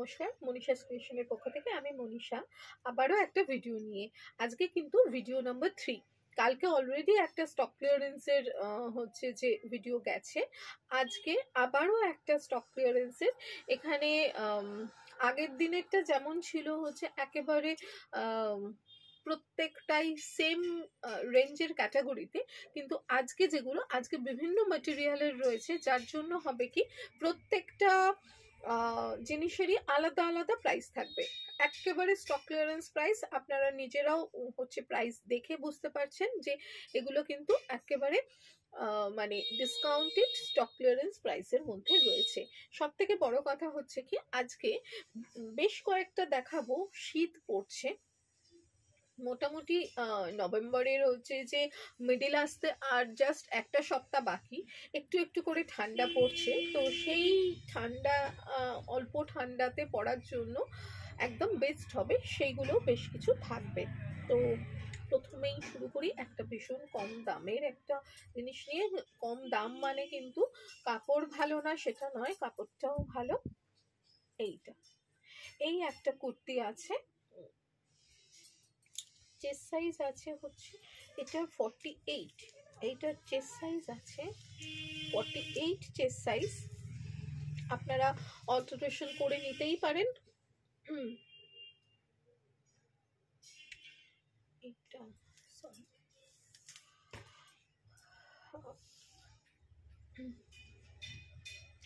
নমস্কার, মনীষা ক্রিয়েশনের পক্ষ থেকে আমি মনীষা আবারও একটা ভিডিও নিয়ে। আজকে কিন্তু ভিডিও নাম্বার 3। কালকে অলরেডি একটা স্টক ক্লিয়ারেন্সের হচ্ছে যে ভিডিও গেছে, আজকে আবারও একটা স্টক ক্লিয়ারেন্সের। এখানে আগের দিনেরটা যেমন ছিল হচ্ছে একেবারে প্রত্যেকটাই সেম রেঞ্জের ক্যাটাগরিতে, কিন্তু আজকে যেগুলো আজকে বিভিন্ন ম্যাটেরিয়ালের রয়েছে, যার জন্য হবে কি প্রত্যেকটা জিনিসেরই আলাদা আলাদা প্রাইস থাকবে। একেবারে স্টক ক্লিয়ারেন্স প্রাইস, আপনারা নিজেরাও হচ্ছে প্রাইস দেখে বুঝতে পারছেন যে এগুলো কিন্তু একেবারে মানে ডিসকাউন্টেড স্টক ক্লিয়ারেন্স প্রাইসের মধ্যে রয়েছে। সব থেকে বড় কথা হচ্ছে কি আজকে বেশ কয়েকটা দেখাবো। শীত পড়ছে মোটামুটি, নভেম্বরের হচ্ছে যে মিডিল আসতে আর জাস্ট একটা সপ্তাহ বাকি, একটু একটু করে ঠান্ডা পড়ছে। তো সেই ঠান্ডা অল্প ঠান্ডাতে পড়ার জন্য একদম বেস্ট হবে, সেইগুলো বেশ কিছু থাকবে। তো প্রথমেই শুরু করি একটা ভীষণ কম দামের একটা জিনিস নিয়ে। কম দাম মানে কিন্তু কাপড় ভালো না সেটা নয়, কাপড়টাও ভালো। এই একটা কুর্তি আছে, চেস্ট সাইজ আছে হচ্ছে এটা 48, এইটার চেস্ট সাইজ আছে 48 চেস্ট সাইজ। আপনারা অল্টারেশন করে নিতেই পারেন। এটা সরি,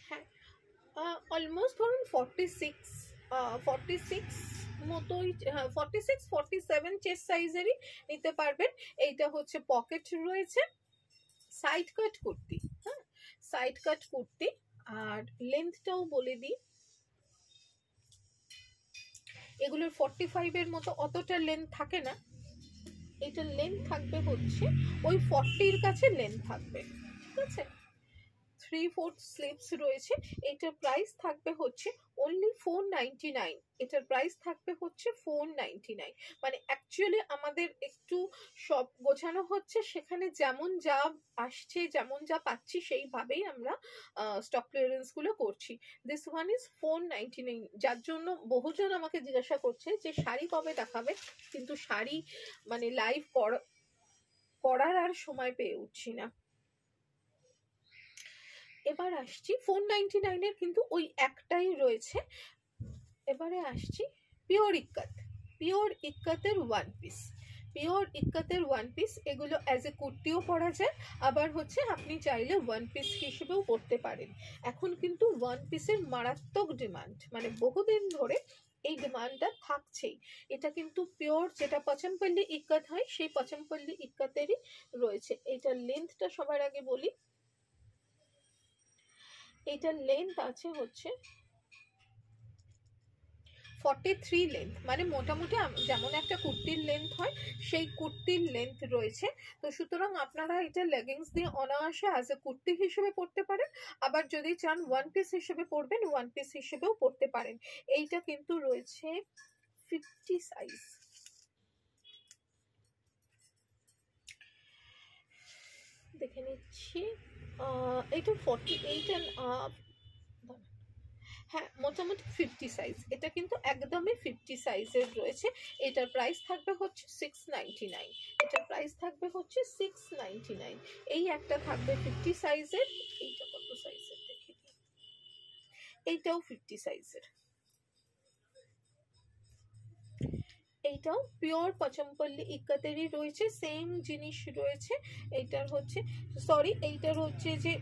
হ্যাঁ অলমোস্ট ধরুন 46 মতোই, 46-47 চেস্ট সাইজেরই নিতে পারবেন। এইটা হচ্ছে পকেট রয়েছে, সাইড কাট কুর্তি। হ্যাঁ, সাইড কাট কুর্তি। আর লেন্থটাও বলে দিই, এগুলোর 45 এর মতো অতটা লেন্থ থাকে না, এটার লেন্থ থাকবে হচ্ছে ওই 40-র কাছে লেন্থ থাকবে, ঠিক আছে। 3/4 স্লিভস রয়েছে। এটার প্রাইস থাকবে হচ্ছে অনলি 499। এটার প্রাইস থাকবে হচ্ছে 499। মানে অ্যাকচুয়ালি আমাদের একটু সব গোছানো হচ্ছে, সেখানে যেমন যা আসছে যেমন যা পাচ্ছি সেইভাবেই আমরা স্টক ক্লিয়ারেন্স গুলো করছি। দিস ওয়ান ইজ 499, যার জন্য বহুজন আমাকে জিজ্ঞাসা করছে যে শাড়ি কবে দেখাবে, কিন্তু শাড়ি মানে লাইভ করার আর সময় পেয়ে উঠছি না। এবার আসছি 499 এর কিন্তু ওই একটাই রয়েছে। এবারে আসছি পিওর ইক্কাত। পিওর ইক্কাতের ওয়ান পিস, পিওর ইক্কাতের ওয়ান পিস, এগুলো অ্যাজ এ কুর্তিও পরা যায়, আবার হচ্ছে আপনি চাইলে ওয়ান পিস হিসেবেও পরতে পারেন। এখন কিন্তু ওয়ান পিসের মারাত্মক ডিমান্ড, মানে বহুদিন ধরে এই ডিমান্ডটা থাকছেই। এটা কিন্তু পিওর যেটা পচমপল্লি ইক্কাত হয় সেই পচমপল্লি ইক্কাতেরই রয়েছে। এটার লেন্থটা সবার আগে বলি, এটার লেন্থ আছে হচ্ছে 43 লেন্থ, মানে মোটামুটি যেমন একটা কুর্তির লেন্থ হয় সেই কুর্তির লেন্থ রয়েছে। তো সুতরাং আপনারা এটা লেগিংস দিয়ে অনায়াসে অ্যাজ এ কুর্তি হিসেবে পরতে পারেন, আবার যদি চান ওয়ান পিস হিসেবে পরবেন ওয়ান পিস হিসেবেও পরতে পারেন। এইটা কিন্তু রয়েছে 50 সাইজ। দেখে নিচ্ছি, এইটা 48 হ্যাঁ মোটামুটি 50 সাইজ। এটা কিন্তু একদমই 50 সাইজের রয়েছে। এটার প্রাইস থাকবে হচ্ছে 699। এটার প্রাইস থাকবে হচ্ছে 699। এই একটা থাকবে 50 সাইজের। এইটা কত সাইজের দেখে দিই, এইটাও 50 সাইজের। এইটাও পিওর পচমপল্লি ইক্কাতেরই রয়েছে, সেম জিনিস রয়েছে। এইটার হচ্ছে সরি, এইটার হচ্ছে যে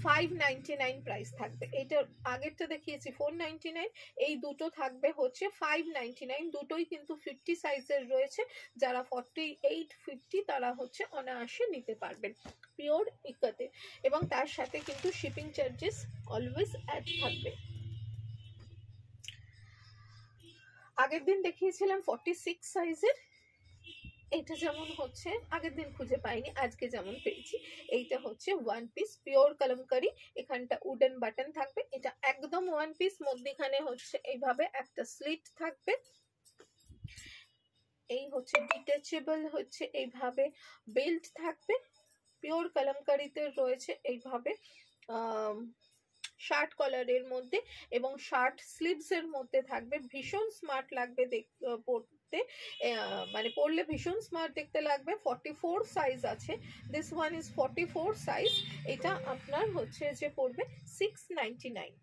599 প্রাইস থাকবে। এইটার আগেরটা দেখিয়েছি 499, এই দুটো থাকবে হচ্ছে 599। দুটোই কিন্তু 50 সাইজের রয়েছে। যারা 48-50 তারা হচ্ছে অনায়াসে নিতে পারবেন পিওর ইক্কাতে, এবং তার সাথে কিন্তু শিপিং চার্জেস অলওয়েজ অ্যাড থাকবে। আগের দিন দেখিয়েছিলাম 46 সাইজের, এটা যেমন হচ্ছে আগের দিন খুঁজে পাইনি, আজকে যেমন পেয়েছি। এইটা হচ্ছে ওয়ান পিস পিওর কলমকারি, এখানটা উডেন বাটন থাকবে। এটা একদম ওয়ান পিস, মধ্যখানে হচ্ছে এইভাবে একটা স্লিট থাকবে। এই হচ্ছে ডিটাচেবল হচ্ছে এইভাবে বেল্ট থাকবে। পিওর কলমকারিতে রয়েছে এইভাবে শার্ট কলারের মধ্যে এবং শার্ট স্লিভস এর মধ্যে থাকবে, ভীষণ স্মার্ট লাগবে পরতে, মানে পরলে ভীষণ স্মার্ট দেখতে লাগবে। 44 সাইজ আছে, দিস ওয়ান ইজ 44 সাইজ। এটা আপনার হচ্ছে যে পড়বে 699,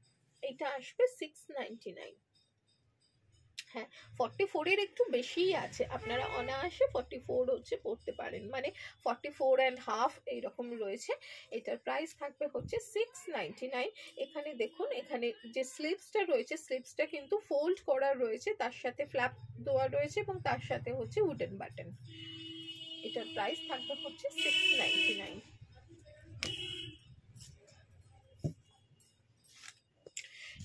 এটা আসবে 699। হ্যাঁ, 44 এর একটু বেশিই আছে, আপনারা অনায়াসে 44 হচ্ছে পড়তে পারেন, মানে 44.5 এইরকম রয়েছে। এটার প্রাইস থাকবে হচ্ছে 699। এখানে দেখুন, এখানে যে স্লিভসটা রয়েছে, স্লিভসটা কিন্তু ফোল্ড করা রয়েছে, তার সাথে ফ্ল্যাপ দেওয়া রয়েছে এবং তার সাথে হচ্ছে উডেন বাটন। এটার প্রাইস থাকবে হচ্ছে 699।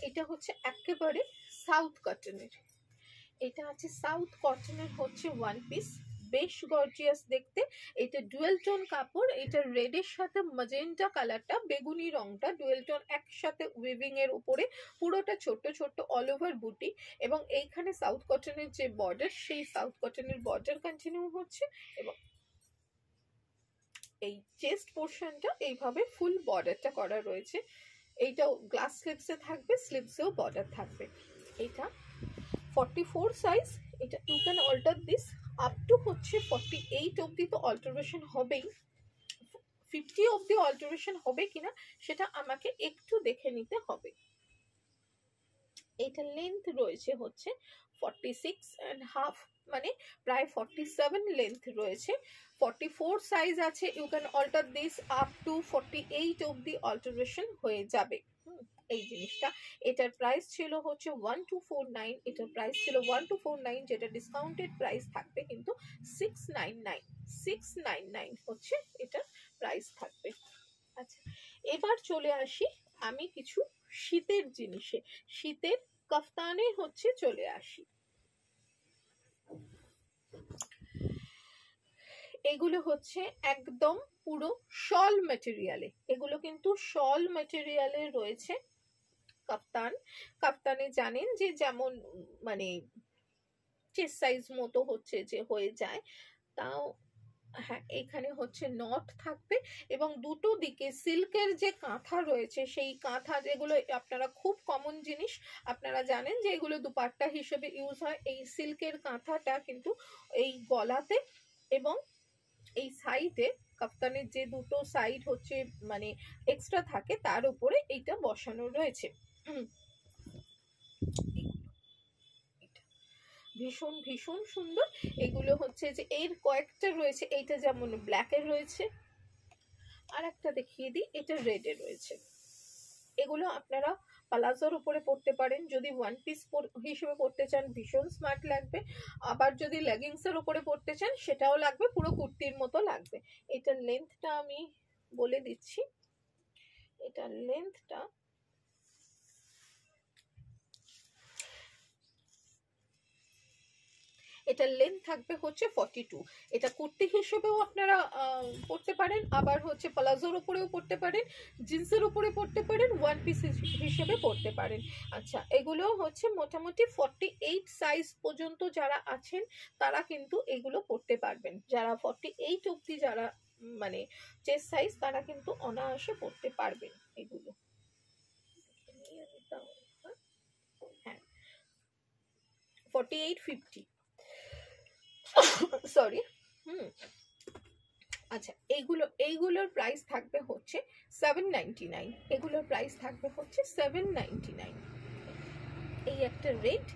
এটা হচ্ছে একেবারে সাউথ কটনের, এটা আছে সাউথ কটনের হচ্ছে ওয়ান পিস, বেশ গর্জিয়াস দেখতে। এটা ডুয়েল টোন কাপড়, এটা রেডের সাথে ম্যাজেন্টা কালারটা, বেগুনি রংটা ডুয়েল টোন একসাথে উইভিং এর উপরে, পুরোটা ছোট ছোট অল ওভার বুটি, এবং এইখানে সাউথ কটনের যে বর্ডার, সেই সাউথ কটনের বর্ডার কন্টিনিউ হচ্ছে, এবং এই চেস্ট পোর্শনটা এইভাবে ফুল বর্ডারটা করা রয়েছে। এইটাও গ্লাস স্লিভসে থাকবে, স্লিভসেও বর্ডার থাকবে। এটা 44 সাইজ, এটা you can alter this up to হচ্ছে 48 অবধি তো অল্টারেশন হবেই, 50 অবধি অল্টারেশন হবে কিনা সেটা আমাকে একটু দেখে নিতে হবে। এটা লেন্থ রয়েছে হচ্ছে 46.5, মানে প্রায় 47 লেন্থ রয়েছে। 44 সাইজ আছে, you can alter this up to 48 অবধি অল্টারেশন হয়ে যাবে এই জিনিসটা। এটার প্রাইস ছিল হচ্ছে 1249, এটার প্রাইস ছিল 1249, যেটা ডিসকাউন্টেড প্রাইস থাকবে কিন্তু 699 হচ্ছে এটার প্রাইস থাকবে। আচ্ছা, এবার চলে আসি আমি কিছু শীতের জিনিসে, শীতের কাফতানে হচ্ছে চলে আসি। এগুলো হচ্ছে একদম পুরো শল ম্যাটেরিয়ালে, এগুলো কিন্তু শল ম্যাটেরিয়ালে রয়েছে কাফতান। কাফতানে জানেন যে যেমন মানে চেস্ট সাইজ মতো হচ্ছে যে হয়ে যায়, তাও হ্যাঁ এখানে হচ্ছে নট থাকবে, এবং দুটো দিকে সিল্কের যে কাঁথা রয়েছে, সেই কাঁথা যেগুলো আপনারা খুব কমন জিনিস, আপনারা জানেন যে এগুলো দুপাট্টা হিসেবে ইউজ হয়, এই সিল্কের কাঁথাটা কিন্তু এই গলাতে এবং এই সাইডে, কাফতানের যে দুটো সাইড হচ্ছে মানে এক্সট্রা থাকে, তার উপরে এইটা বসানো রয়েছে। ভীষণ ভীষণ সুন্দর। এগুলো হচ্ছে যে এর কয়েকটা রয়েছে, এইটা যেমন ব্ল্যাকের রয়েছে, আর একটা দেখিয়ে দিই, এটা রেডে রয়েছে। এগুলো আপনারা পালাজোর উপরে পরতে পারেন, যদি ওয়ান পিস হিসেবে পরতে চান ভীষণ স্মার্ট লাগবে, আবার যদি লেগিংস এর উপরে পরতে চান সেটাও লাগবে, পুরো কুর্তির মতো লাগবে। এটার লেন্থটা আমি বলে দিচ্ছি, এটার লেন্থটা এটার লেন্থ থাকবে হচ্ছে 42। এটা কুর্তি হিসেবেও আপনারা পরতে পারেন, আবার হচ্ছে প্লাজোর উপরেও পরতে পারেন, জিন্সের উপরে পরতে পারেন, ওয়ান পিস হিসেবে পরতে পারেন। আচ্ছা, এগুলো হচ্ছে মোটামুটি 48 সাইজ পর্যন্ত যারা আছেন তারা কিন্তু এগুলো পরতে পারবেন, যারা 48 অবধি যারা মানে চেস্ট সাইজ, তারা কিন্তু অনায়াসে পরতে পারবেন এগুলো। হ্যাঁ, 48-50, সরি। আচ্ছা, এইগুলোর প্রাইস থাকবে হচ্ছে 799, এগুলোর প্রাইস থাকবে হচ্ছে 799। এই একটা রেড,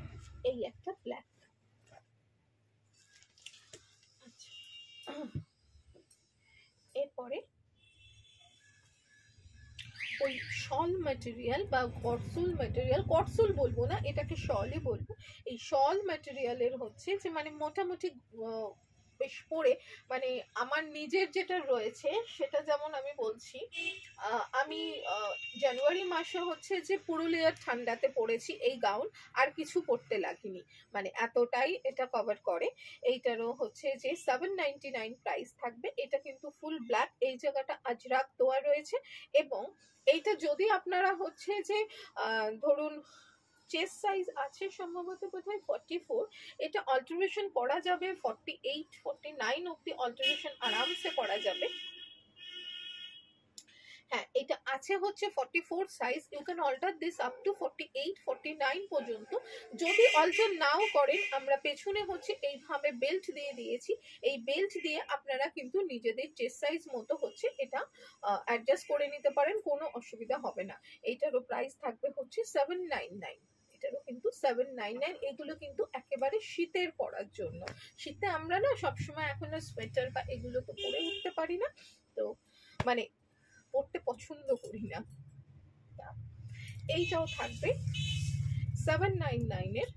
এই একটা ব্ল্যাক। আচ্ছা, এরপরে ওই শল ম্যাটেরিয়াল বা কটসুল ম্যাটেরিয়াল, কটসুল বলবো না, এটাকে শলই বলবো। এই শল ম্যাটেরিয়ালের হচ্ছে যে মানে মোটামুটি বেশ পরে, মানে আমার নিজের যেটা রয়েছে সেটা যেমন আমি বলছি, আমি জানুয়ারি মাসে হচ্ছে যে পুরুলিয়ার ঠান্ডাতে পরেছি এই গাউন, আর কিছু পরতে লাগেনি, মানে এতটাই এটা কভার করে। এইটারও হচ্ছে যে 799 প্রাইস থাকবে। এটা কিন্তু ফুল ব্ল্যাক, এই জায়গাটা আজরাক দেওয়া রয়েছে, এবং এইটা যদি আপনারা হচ্ছে যে ধরুন চেস্ট সাইজ আছে সম্ভবত বোধহয় 44, এটা অল্টারেশন করা যাবে 48-49 অব্দি অল্টারেশন আরামসে করা যাবে। হ্যাঁ, এটা আছে হচ্ছে 44 size. You can alter this up to 48 49 পর্যন্ত। যদি অল্টার নাও করেন, আমরা পেছনে হচ্ছে এইভাবে বেল্ট দিয়ে দিয়েছি। এই বেল্ট দিয়ে আপনারা কিন্তু নিজেদের চেস্ট সাইজ মতো হচ্ছে এটা অ্যাডজাস্ট করে নিতে পারেন, কোনো অসুবিধা হবে না। এইটারও প্রাইস থাকবে হচ্ছে 799। এটারও কিন্তু 799। এগুলো কিন্তু একেবারে শীতের পরার জন্য। শীতে আমরা না সবসময় এখন সোয়েটার বা এগুলো তো পরে উঠতে পারি না, তো মানে পড়তে পছন্দ করি না। এইটাও থাকবে 799 এর।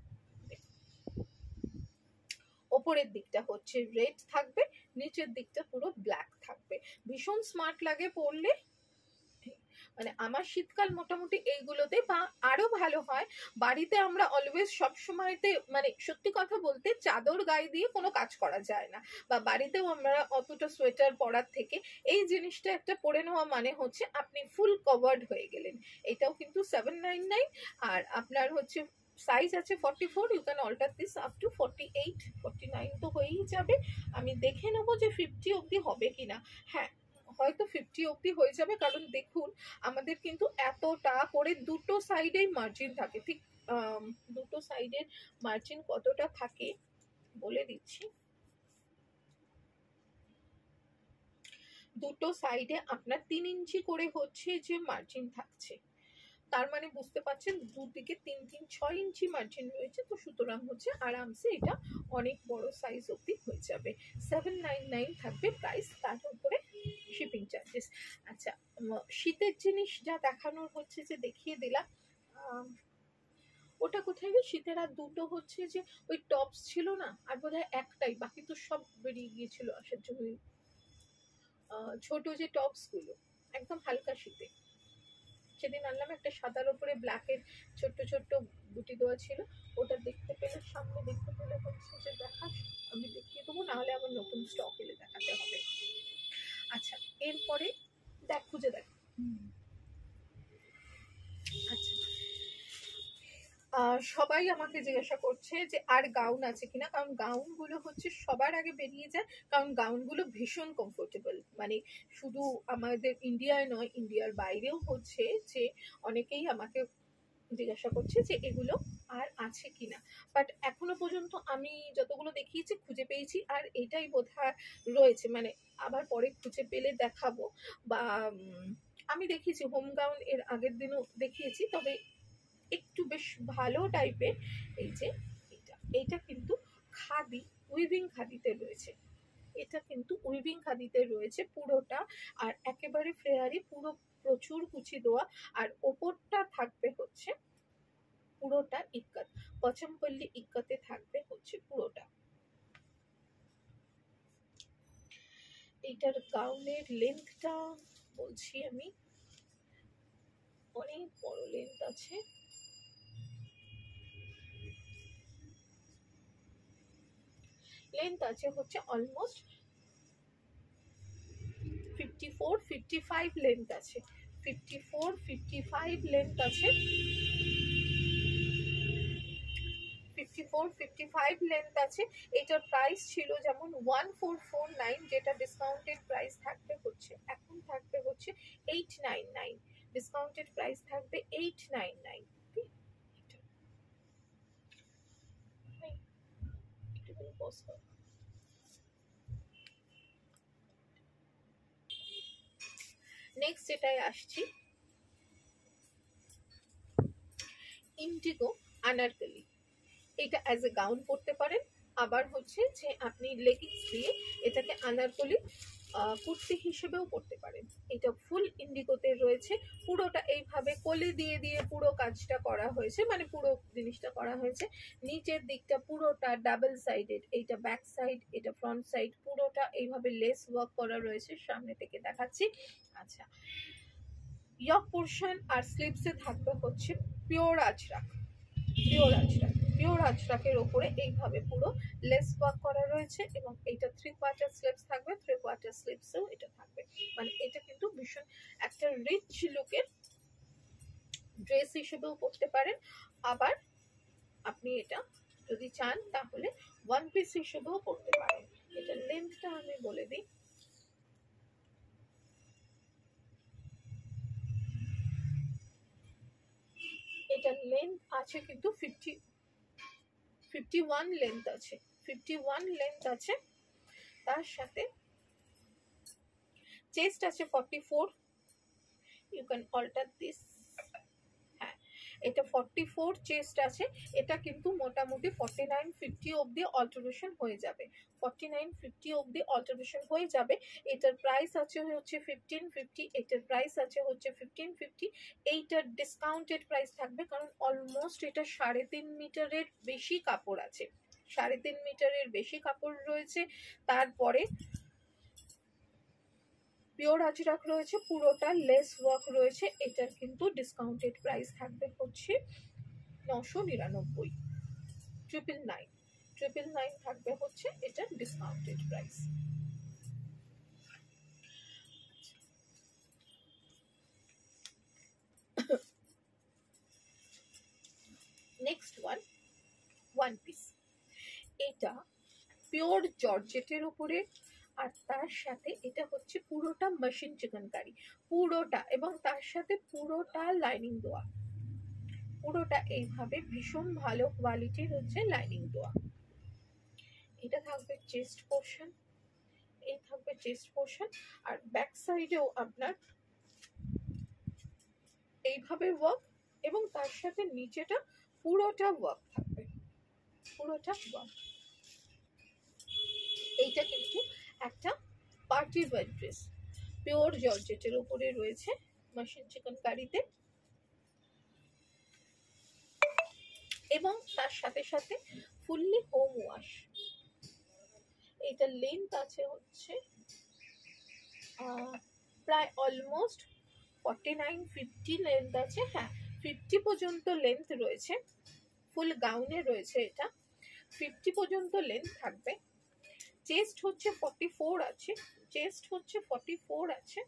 ওপরের দিকটা হচ্ছে রেড থাকবে, নিচের দিকটা পুরো ব্ল্যাক থাকবে। ভীষণ স্মার্ট লাগে পরলে। মানে আমার শীতকাল মোটামুটি এইগুলোতে, বা আরো ভালো হয় বাড়িতে আমরা অলওয়েজ সব সময়তে, মানে সত্যি কথা বলতে চাদর গায়ে দিয়ে কোনো কাজ করা যায় না, বা বাড়িতেও আমরা অতটা সোয়েটার পরার থেকে এই জিনিসটা একটা পরে নেওয়া মানে হচ্ছে আপনি ফুল কভার্ড হয়ে গেলেন। এটাও কিন্তু 799। আর আপনার হচ্ছে সাইজ আছে 44, you can alter this up to 48 49 তো হয়েই যাবে। আমি দেখে নেবো যে 50 অবধি হবে কিনা। হ্যাঁ, হয়তো 50 অবধি হয়ে যাবে, কারণ দেখুন আমাদের কিন্তু এতটা করে দুটো সাইডেই মার্জিন থাকে। ঠিক দুটো সাইডের মার্জিন কতটা থাকে বলে দিচ্ছি। দুটো সাইডে আপনার 3 ইঞ্চি করে হচ্ছে যে মার্জিন থাকছে, তার মানে বুঝতে পারছেন দুদিকে 3 3 6 ইঞ্চি মার্জিন রয়েছে। তো সুতরাং হচ্ছে আরামসে এটা অনেক বড় সাইজ অবধি হয়ে যাবে। 799 থাকবে প্রাইস, তার উপরে শিপিং চার্জেস। আচ্ছা, শীতের জিনিস যা দেখানোর হচ্ছে যে দেখিয়ে দিলাম। ওটা কোথায় গেল? শীতের আর দুটো হচ্ছে যে ওই টপস ছিল না, আর বোধহয় একটাই, বাকি তো সব বেরিয়ে গিয়েছিল আসার জন্য। ছোট যে টপস গুলো একদম হালকা শীতে সেদিন আনলাম, একটা সাদার উপরে ব্ল্যাকের ছোট্ট ছোট্ট বুটি দেওয়া ছিল। ওটা দেখতে পেলে, সামনে দেখতে পেলে হচ্ছে যে দেখা, আমি দেখিয়ে দেবো, নাহলে আমার নতুন স্টক এলে দেখাতে হবে। আচ্ছা, এরপরে দেখ, খুঁজে দেখ। আচ্ছা, সবাই আমাকে জিজ্ঞাসা করছে যে আর গাউন আছে কিনা, কারণ গাউন গুলো হচ্ছে সবার আগে বেরিয়ে যায়, কারণ গাউন গুলো ভীষণ কমফোর্টেবল। মানে শুধু আমাদের ইন্ডিয়ায় নয়, ইন্ডিয়ার বাইরেও হচ্ছে যে অনেকেই আমাকে জিজ্ঞাসা করছে যে এগুলো আর আছে কিনা। বাট এখনো পর্যন্ত আমি যতগুলো দেখিয়েছি খুঁজে পেয়েছি, আর এটাই বোধহয় রয়েছে। মানে আবার পরে খুঁজে পেলে দেখাবো। বা আমি দেখিয়েছি হোম গাউন এর আগের দিনও দেখিয়েছি, তবে একটু বেশ ভালো টাইপের। এই যে এটা কিন্তু খাদি, উইভিং খাদিতে রয়েছে। এটা কিন্তু উইভিং খাদিতে রয়েছে পুরোটা, আর একেবারে ফ্লেয়ারি, পুরো প্রচুর কুচি দেওয়া। আর ওপরটা থাকবে হচ্ছে পুরোটা ইক্কাত, পচমপল্লি ইক্কাতে থাকবে হচ্ছে পুরোটা। এইটার গাউনের লেন্থটা বলছি আমি, অনেক বড় লেন্থ আছে। লেন্থ আছে হচ্ছে অলমোস্ট 54 55 লেন্থ আছে। 54 55 লেন্থ আছে। 54 55 লেন্থ আছে। এটার প্রাইস ছিল যেমন 1449, যেটা ডিসকাউন্টেড প্রাইস থাকবে হচ্ছে, এখন থাকবে হচ্ছে 899। ডিসকাউন্টেড প্রাইস থাকবে 899। নেক্সট যেটাই আসছি, ইন্ডিগো আনারকলি। এটা অ্যাজ এ গাউন পরতে পারেন, আবার হচ্ছে যে আপনি লেগিংস দিয়ে এটাকে আনারকলি কুর্তি হিসেবেও পরতে পারেন। এটা ফুল ইন্ডিগোতে রয়েছে, পুরোটা এইভাবে কলি দিয়ে দিয়ে পুরো কাজটা করা হয়েছে, মানে পুরো জিনিসটা করা হয়েছে। নিচের দিকটা পুরোটা ডাবল সাইডেড, এইটা ব্যাক সাইড, এটা ফ্রন্ট সাইড, পুরোটা এইভাবে লেস ওয়ার্ক করা রয়েছে। সামনে থেকে দেখাচ্ছি। আচ্ছা, ইয়ক পোর্শন আর স্লিভসে থাকবে হচ্ছে পিওর আজরাক। পিওর আজরাকের ওপরে এইভাবে পুরো লেস ওয়ার্ক করা রয়েছে, এবং এইটা 3/4 স্লিভস থাকবে, 3/4 স্লিভসেও এটা থাকবে। মানে এটা কিন্তু ভীষণ একটা রিচ লুকের ড্রেস হিসেবেও পরতে পারেন, আবার আপনি এটা যদি চান তাহলে ওয়ান পিস হিসেবেও পরতে পারেন। এটা লেন্থটা আমি বলে দিই, লেন্থ আছে কিন্তু 51 লেন্থ আছে, 51 লেন্থ আছে। তার সাথে চেস্ট আছে 44, ইউ ক্যান অল্টার দিস। হ্যাঁ, এটা 44 চেস্ট আছে। এটা কিন্তু মোটামুটি 49-50 অবধি অল্টারেশন হয়ে যাবে, 49-50 অবধি অল্টারেশন হয়ে যাবে। এটার প্রাইস আছে হচ্ছে 1550, এটার প্রাইস আছে হচ্ছে 1550। এইটার ডিসকাউন্টেড প্রাইস থাকবে, কারণ অলমোস্ট এটা 3.5 মিটারের বেশি কাপড় আছে, 3.5 মিটারের বেশি কাপড় রয়েছে। তারপরে পিওর আজরাক রয়েছে, পুরোটা লেস ওয়ার্ক রয়েছে। এটার কিন্তু ডিসকাউন্টেড প্রাইস থাকবে হচ্ছে 999, 999 থাকবে হচ্ছে এটার discounted price. Next one piece. এটা পিওর জর্জেটের উপরে, আর তার সাথে এটা হচ্ছে পুরোটা মেশিন চিকেনকারি, পুরোটা, এবং তার সাথে পুরোটা লাইনিং দেওয়া, পুরোটা এইভাবে ভীষণ ভালো কোয়ালিটির হচ্ছে লাইনিং দেওয়া। এটা থাকবে চেস্ট পোর্শন, এই থাকবে চেস্ট পোর্শন, আর ব্যাক সাইডেও আপনার এইভাবে ওয়ার্ক, এবং তার সাথে নিচেটা পুরোটা ওয়ার্ক থাকবে, পুরোটা ওয়ার্ক। এইটা কিন্তু একটা পার্টি ওয়্যার ড্রেস, পিওর জর্জেটের উপরে রয়েছে মেশিন চিকেনকারিতে, এবং তার সাথে সাথে ফুললি হোম ওয়াশ। এটা লেন্থ আছে হচ্ছে প্রায় অলমোস্ট 49-50 লেন্থ আছে। হ্যাঁ, 50 পর্যন্ত লেন্থ রয়েছে, ফুল গাউনে রয়েছে এটা, 50 পর্যন্ত লেন্থ থাকবে। চেস্ট হচ্ছে 44 আছে, চেস্ট হচ্ছে 44 আছে।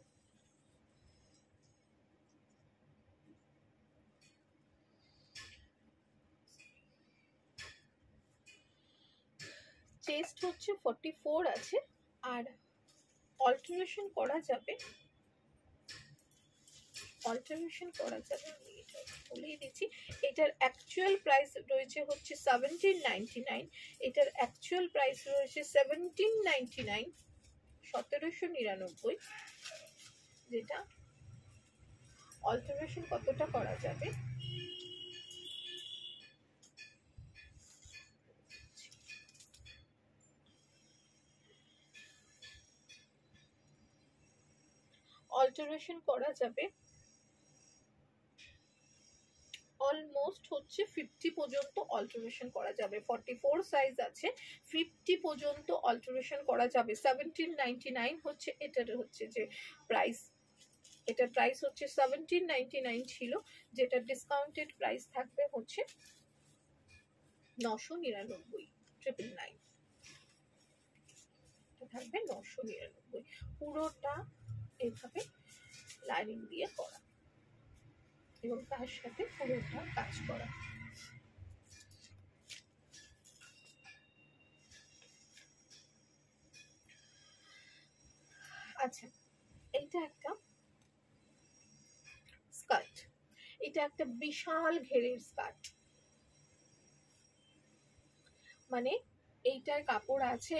চেস্ট হচ্ছে 44 আছে, আর অল্টারেশন করা যাবে, অল্টারেশন করা যাবে, আমি এটা বলেই দিচ্ছি। এটার অ্যাকচুয়াল প্রাইস রয়েছে হচ্ছে 1799, এটার অ্যাকচুয়াল প্রাইস রয়েছে 1799, 1799, যেটা অল্টারেশন কতটা করা যাবে অল্টারেশন করা যাবে অলমোস্ট হচ্ছে 50 পর্যন্ত অল্টারেশন করা যাবে। 44 সাইজ আছে, 50 পর্যন্ত অল্টারেশন করা যাবে। 1799 হচ্ছে এটার হচ্ছে যে প্রাইস, এটার প্রাইস হচ্ছে 1799 ছিল, যেটা ডিসকাউন্টেড প্রাইস থাকবে হচ্ছে 999, 999 থাকবে 999। পুরোটা এইভাবে লাইনিং দিয়ে করা, এবং তার সাথে পুরোটা কাজ করা। আচ্ছা, এইটা একটা স্কার্ট, এটা একটা বিশাল ঘেরের স্কার্ট, মানে এইটার কাপড় আছে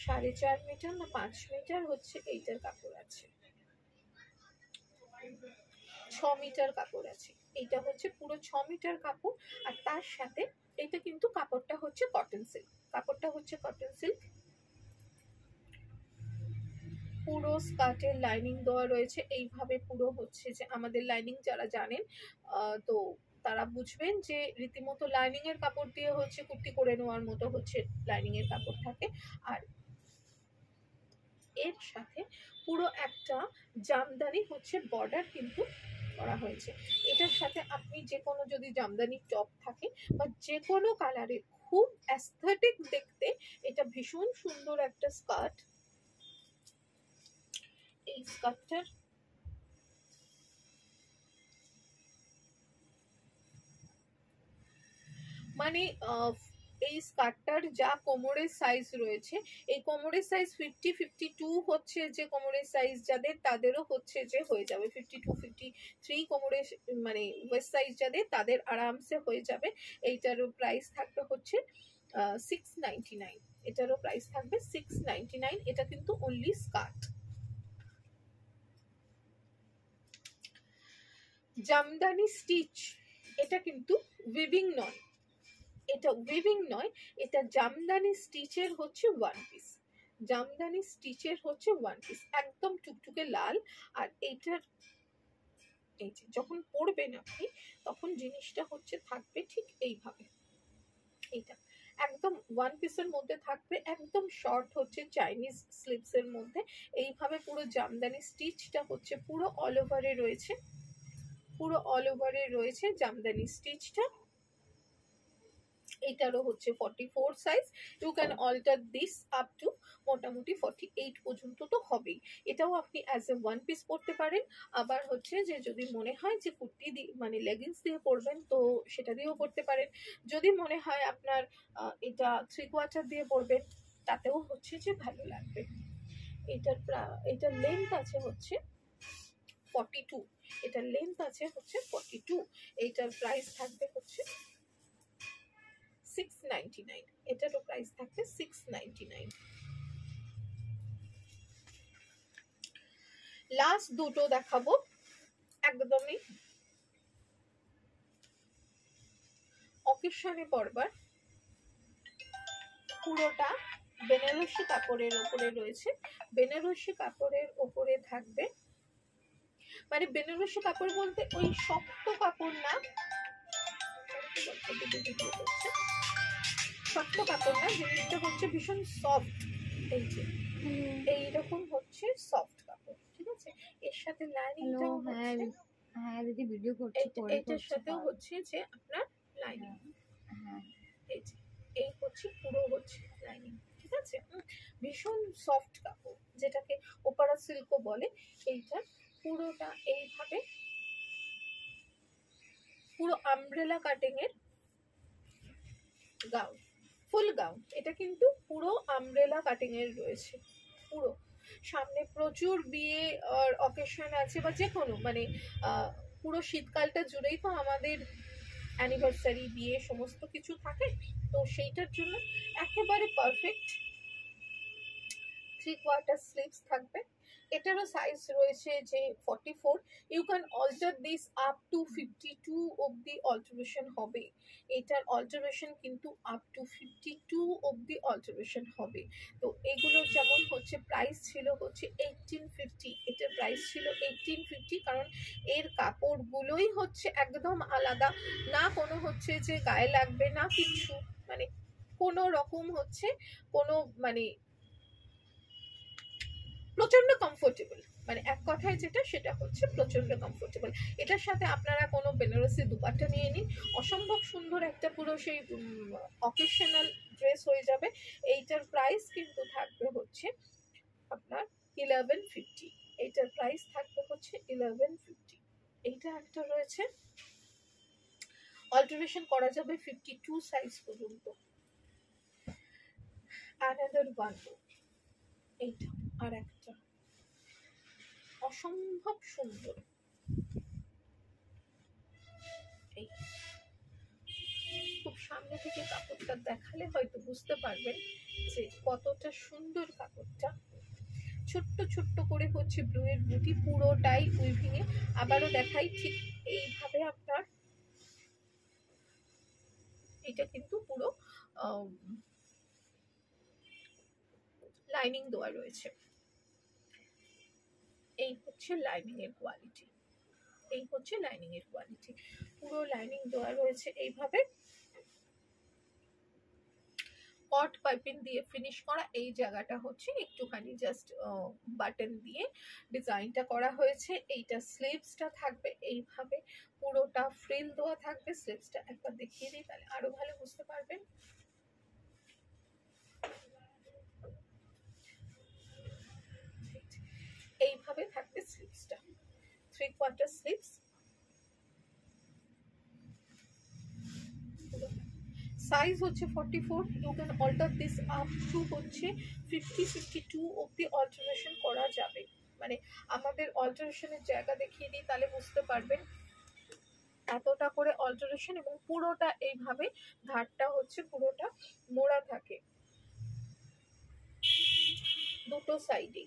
4.5 মিটার না 5 মিটার হচ্ছে এইটার কাপড় আছে, 6 মিটার কাপড় আছে। এইটা হচ্ছে পুরো 6 মিটার কাপড়, আর তার সাথে এটা কিন্তু কাপড়টা হচ্ছে কটন সিল্ক, কাপড়টা হচ্ছে কটন সিল্ক। পুরো স্কার্টের লাইনিং দেওয়া রয়েছে এইভাবে, পুরো হচ্ছে যে আমাদের লাইনিং যারা জানেন তো তারা বুঝবেন যে রীতিমতো লাইনিং এর কাপড় দিয়ে হচ্ছে কুর্তি করে নেওয়ার মতো হচ্ছে লাইনিং এর কাপড় থাকে। আর এর সাথে পুরো একটা জামদানি হচ্ছে বর্ডার কিন্তু করা হয়েছে। এটার সাথে আপনি যে কোনো যদি জামদানি টপ থাকে বা যে কোনো কালারের, খুব অ্যাস্থেটিক দেখতে, এটা ভীষণ সুন্দর একটা স্কার্ট। এই স্কার্টটার মানে এই স্কার্টটার যা কোমরের সাইজ রয়েছে, এই কোমরের সাইজ 50-52 হচ্ছে যে কোমরের সাইজ যাদের, তাদেরও হচ্ছে যে হয়ে যাবে 52-53 কোমরের মানে ওয়েস্ট সাইজ যাদের, তাদের আরামসে হয়ে যাবে। এইটারও প্রাইস থাকবে হচ্ছে 699। এটারও প্রাইস থাকবে 699। এটা কিন্তু অনলি স্কার্ট। জামদানি স্টিচ, এটা কিন্তু উইভিং নয়, এটা উইভিং নয়, এটা জামদানি স্টিচের হচ্ছে ওয়ান পিস। জামদানি স্টিচের হচ্ছে ওয়ান পিস, একদম টুকটুকে লাল। আর এইটার এই যে যখন পরবেন আপনি, তখন জিনিসটা হচ্ছে থাকবে ঠিক এইভাবে। এইটা একদম ওয়ান পিসের মধ্যে থাকবে, একদম শর্ট হচ্ছে চাইনিজ স্লিভস এর মধ্যে। এইভাবে পুরো জামদানি স্টিচটা হচ্ছে পুরো অল ওভারে রয়েছে, পুরো অল ওভারে রয়েছে জামদানি স্টিচটা। এটারও হচ্ছে 44 size. You can alter this up to মোটামুটি 48 পর্যন্ত তো হবেই। এটাও আপনি অ্যাজ এ ওয়ান পিস পরতে পারেন। আবার হচ্ছে যে যদি মনে হয় যে কুর্তি দিয়ে মানে লেগিংস দিয়ে পরবেন, তো সেটা দিয়েও পরতে পারেন। যদি মনে হয় আপনার এটা 3/4 দিয়ে পরবেন, তাতেও হচ্ছে যে ভালো লাগবে। এটার লেন্থ আছে হচ্ছে 42, এটার লেন্থ আছে হচ্ছে 42। এইটার প্রাইস থাকবে হচ্ছে 699। এটারও প্রাইস থাকবে 699। লাস্ট দুটো দেখাবো, একদমই অকেশনে পরবার। পুরোটা বেনারসি কাপড়ের ওপরে রয়েছে। বেনারসি কাপড়ের ওপরে থাকবে, মানে বেনারসি কাপড় বলতে ওই শক্ত কাপড় না, শক্ত কাপড় না, জিনিসটা হচ্ছে ভীষণ সফট। এই যে এইরকম হচ্ছে সফট কাপড়, ঠিক আছে। এর সাথে লাইনিংটাও হচ্ছে, হ্যাঁ দিদি ভিডিও করছি, এটার সাথেও হচ্ছে যে আপনার লাইনিং, এই যে এই হচ্ছে পুরো হচ্ছে লাইনিং, ঠিক আছে। ভীষণ সফট কাপড়, যেটাকে ওপারা সিল্কও বলে। এইটা পুরোটা এইভাবে পুরো আমব্রেলা কাটিং এর গাউন, ফুল গাউন। এটা কিন্তু পুরো আমব্রেলা কাটিং এর রয়েছে। পুরো সামনে প্রচুর বিয়ে আর অকেশন আছে, বা যে কোনো মানে পুরো শীতকালটা জুড়েই তো আমাদের অ্যানিভার্সারি, বিয়ে সমস্ত কিছু থাকে। তো সেইটার জন্য একেবারে পারফেক্ট 3/4 স্লিভস থাকবে। এটারও সাইজ রয়েছে যে 44। You can alter this up to 52 অবধি অল্টারেশন হবে। এটার অল্টারেশন কিন্তু আপ টু 52 অবধি অল্টারেশন হবে। তো এগুলো যেমন হচ্ছে প্রাইস ছিল হচ্ছে 1850, এটার প্রাইস ছিল 1850, কারণ এর কাপড়গুলোই হচ্ছে একদম আলাদা, না কোনো হচ্ছে যে গায়ে লাগবে না কিছু, মানে কোনো রকম হচ্ছে কোনো মানে প্রচন্ড কমফোর্টেবল, মানে এক কথায় যেটা সেটা হচ্ছে প্রচন্ড কমফোর্টেবল। এটার সাথে আপনারা কোনো বেনারসি দুপাট্টা নিয়ে নিন, অসম্ভব সুন্দর একটা পুরো সেই অকেশনাল ড্রেস হয়ে যাবে। এইটার প্রাইস কিন্তু থাকবে হচ্ছে আপনার 1150। এইটার প্রাইস থাকবে হচ্ছে 1150। এইটা একটা রয়েছে, অল্টারেশন করা যাবে 52 সাইজ পর্যন্ত। অ্যানাদার ওয়ান, এইটা আর একটা অসম্ভব সুন্দর। খুব সামনে থেকে কাপড়টা দেখালে হয়তো বুঝতে পারবেন যে কতটা সুন্দর কাপড়টা। ছোট্ট ছোট্ট করে হচ্ছে ব্লু এর বুটি, পুরোটাই উইভিং এ। আবারও দেখাই, ঠিক এইভাবে আপনার এটা কিন্তু পুরো লাইনিং দেওয়া রয়েছে। এই হচ্ছে লাইনিং এর কোয়ালিটি, এই হচ্ছে লাইনিং এর কোয়ালিটি। পুরো লাইনিং দেওয়া রয়েছে এইভাবে, কট পাইপিং দিয়ে ফিনিশ করা। এই জায়গাটা হচ্ছে একটুখানি জাস্ট বাটন দিয়ে ডিজাইনটা করা হয়েছে। এইটা স্লিভসটা থাকবে এইভাবে, পুরোটা ফ্রিল দেওয়া থাকবে। স্লিভসটা একবার দেখিয়ে দিই, তাহলে আরো ভালো বুঝতে পারবেন। এইভাবে থাকবে স্লিভসটা, 3/4 স্লিভস। সাইজ হচ্ছে 44, you can alter this up to হচ্ছে 50-52 অব্দি অল্টারেশন করা যাবে। মানে আমাদের অল্টারেশনের জায়গা দেখিয়ে দিই, তাহলে বুঝতে পারবেন। এতটা করে অল্টারেশন, এবং পুরোটা এইভাবে ধারটা হচ্ছে পুরোটা মোড়া থাকে দুটো সাইডে,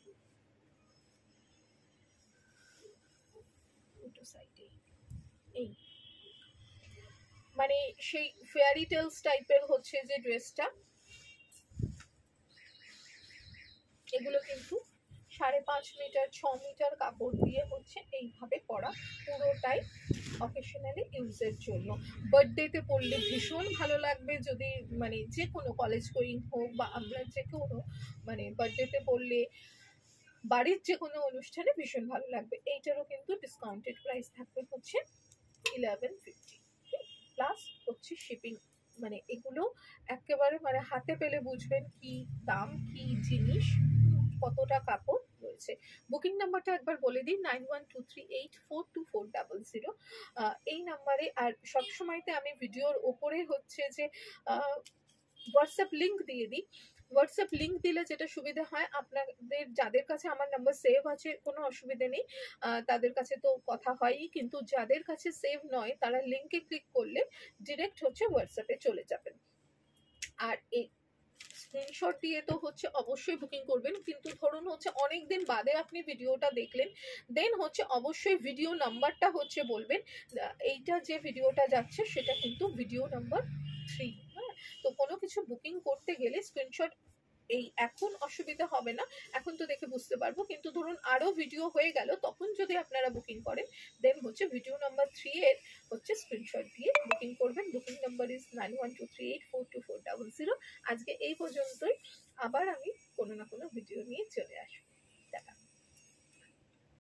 এই মানে সেই ফেয়ারি টেলস টাইপের হচ্ছে যে ড্রেসটা, এগুলো কিন্তু 5.5 মিটার 6 মিটার কাপড় দিয়ে হচ্ছে এইভাবে করা, পুরোটাই অকেশনালি ইউজের জন্য। বার্থডেতে পরলে ভীষণ ভালো লাগবে, যদি মানে যে কোনো কলেজ গোয়িং হোক বা আমরা যে কোনো মানে বার্থডেতে পরলে বাড়ির যে কোনো অনুষ্ঠানে ভীষণ ভালো লাগবে। এইটারও কিন্তু ডিসকাউন্টেড প্রাইস থাকবে হচ্ছে 1150 প্লাস হচ্ছে শিপিং। মানে এগুলো একেবারে মানে হাতে পেলে বুঝবেন কি দাম, কি জিনিস, কতটা কাপড় রয়েছে। বুকিং নাম্বারটা একবার বলে দিই, 9123842400। এই নাম্বারে। আর সবসময়তে আমি ভিডিওর ওপরে হচ্ছে যে হোয়াটসঅ্যাপ লিঙ্ক দিয়ে দিই। হোয়াটসঅ্যাপ লিঙ্ক দিলে যেটা সুবিধা হয়, আপনাদের যাদের কাছে আমার নাম্বার সেভ আছে কোনো অসুবিধে নেই, তাদের কাছে তো কথা হয়ই, কিন্তু যাদের কাছে সেভ নয় তারা লিঙ্কে ক্লিক করলে ডিরেক্ট হচ্ছে হোয়াটসঅ্যাপে চলে যাবেন। আর এই স্ক্রিনশট দিয়ে তো হচ্ছে অবশ্যই বুকিং করবেন, কিন্তু ধরুন হচ্ছে অনেক দিন বাদে আপনি ভিডিওটা দেখলেন, দেন হচ্ছে অবশ্যই ভিডিও নাম্বারটা হচ্ছে বলবেন। এইটা যে ভিডিওটা যাচ্ছে সেটা কিন্তু ভিডিও নাম্বার 3। হ্যাঁ, তো কোনো কিছু বুকিং করতে গেলে স্ক্রিনশট এই এখন অসুবিধা হবে না, এখন তো দেখে বুঝতে পারবো, কিন্তু ধরুন আরো ভিডিও হয়ে গেল তখন যদি আপনারা বুকিং করেন, দেন হচ্ছে ভিডিও নাম্বার 3 এর হচ্ছে স্ক্রিনশট দিয়ে বুকিং করবেন। Booking number is 9123842400। আজকে এই পর্যন্তই, আবার আমি কোনো না কোনো ভিডিও নিয়ে চলে আসবো। টাটা।